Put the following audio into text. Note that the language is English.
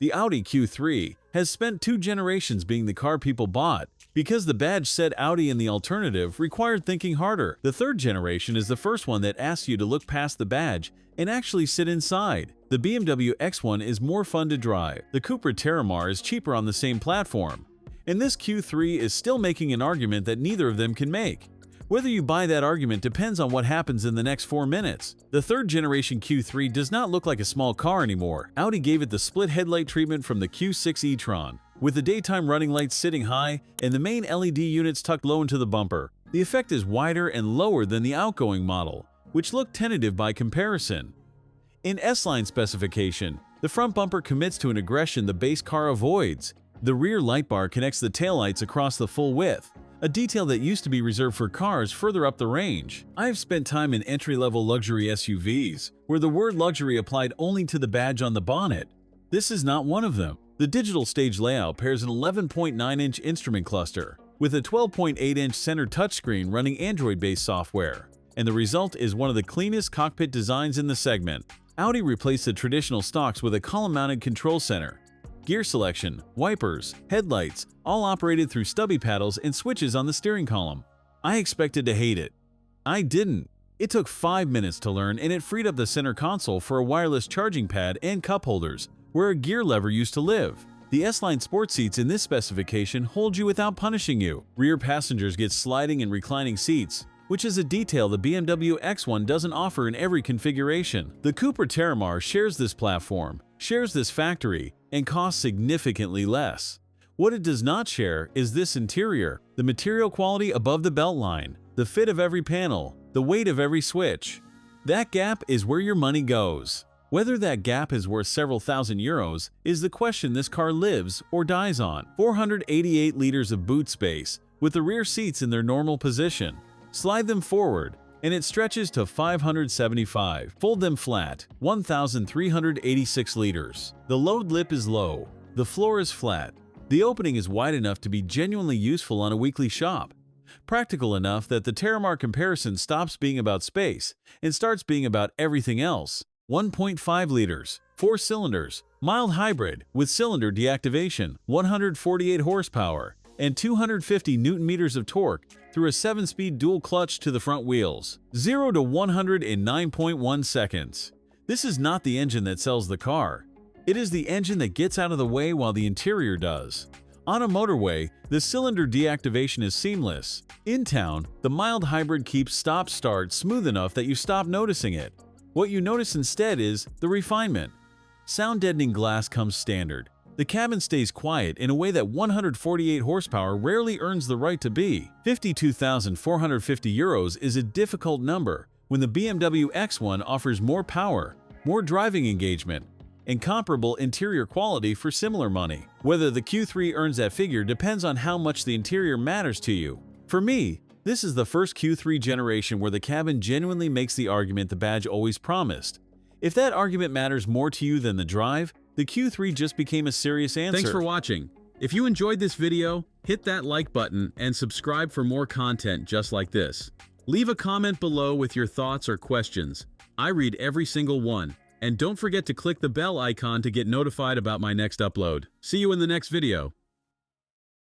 The Audi Q3 has spent 2 generations being the car people bought because the badge said Audi and the alternative required thinking harder. The 3rd generation is the first one that asks you to look past the badge and actually sit inside. The BMW X1 is more fun to drive. The Cupra Terramar is cheaper on the same platform. And this Q3 is still making an argument that neither of them can make. Whether you buy that argument depends on what happens in the next 4 minutes. The 3rd generation Q3 does not look like a small car anymore. Audi gave it the split headlight treatment from the Q6 e-tron, with the daytime running lights sitting high and the main LED units tucked low into the bumper. The effect is wider and lower than the outgoing model, which looked tentative by comparison. In S-Line specification, the front bumper commits to an aggression the base car avoids. The rear light bar connects the taillights across the full width, a detail that used to be reserved for cars further up the range. I have spent time in entry-level luxury SUVs, where the word luxury applied only to the badge on the bonnet. This is not one of them. The digital stage layout pairs an 11.9-inch instrument cluster with a 12.8-inch center touchscreen running Android-based software, and the result is one of the cleanest cockpit designs in the segment. Audi replaced the traditional stalks with a column-mounted control center. Gear selection, wipers, headlights, all operated through stubby paddles and switches on the steering column. I expected to hate it. I didn't. It took 5 minutes to learn, and it freed up the center console for a wireless charging pad and cup holders, where a gear lever used to live. The S-Line sport seats in this specification hold you without punishing you. Rear passengers get sliding and reclining seats, which is a detail the BMW X1 doesn't offer in every configuration. The Cupra Terramar shares this platform, shares this factory, and costs significantly less. What it does not share is this interior, the material quality above the beltline, the fit of every panel, the weight of every switch. That gap is where your money goes. Whether that gap is worth several thousand euros is the question this car lives or dies on. 488 liters of boot space, with the rear seats in their normal position. Slide them forward, and it stretches to 575. Fold them flat, 1,386 liters. The load lip is low. The floor is flat. The opening is wide enough to be genuinely useful on a weekly shop. Practical enough that the Terramar comparison stops being about space and starts being about everything else. 1.5 liters, 4 cylinders, mild hybrid with cylinder deactivation, 148 horsepower, and 250 Nm of torque through a 7-speed dual clutch to the front wheels. 0 to 100 in 9.1 seconds. This is not the engine that sells the car. It is the engine that gets out of the way while the interior does. On a motorway, the cylinder deactivation is seamless. In town, the mild hybrid keeps stop-start smooth enough that you stop noticing it. What you notice instead is the refinement. Sound-deadening glass comes standard. The cabin stays quiet in a way that 148 horsepower rarely earns the right to be. 52,450 euros is a difficult number when the BMW X1 offers more power, more driving engagement, and comparable interior quality for similar money. Whether the Q3 earns that figure depends on how much the interior matters to you. For me, this is the first Q3 generation where the cabin genuinely makes the argument the badge always promised. If that argument matters more to you than the drive, the Q3 just became a serious answer. Thanks for watching. If you enjoyed this video, hit that like button and subscribe for more content just like this. Leave a comment below with your thoughts or questions. I read every single one. And don't forget to click the bell icon to get notified about my next upload. See you in the next video.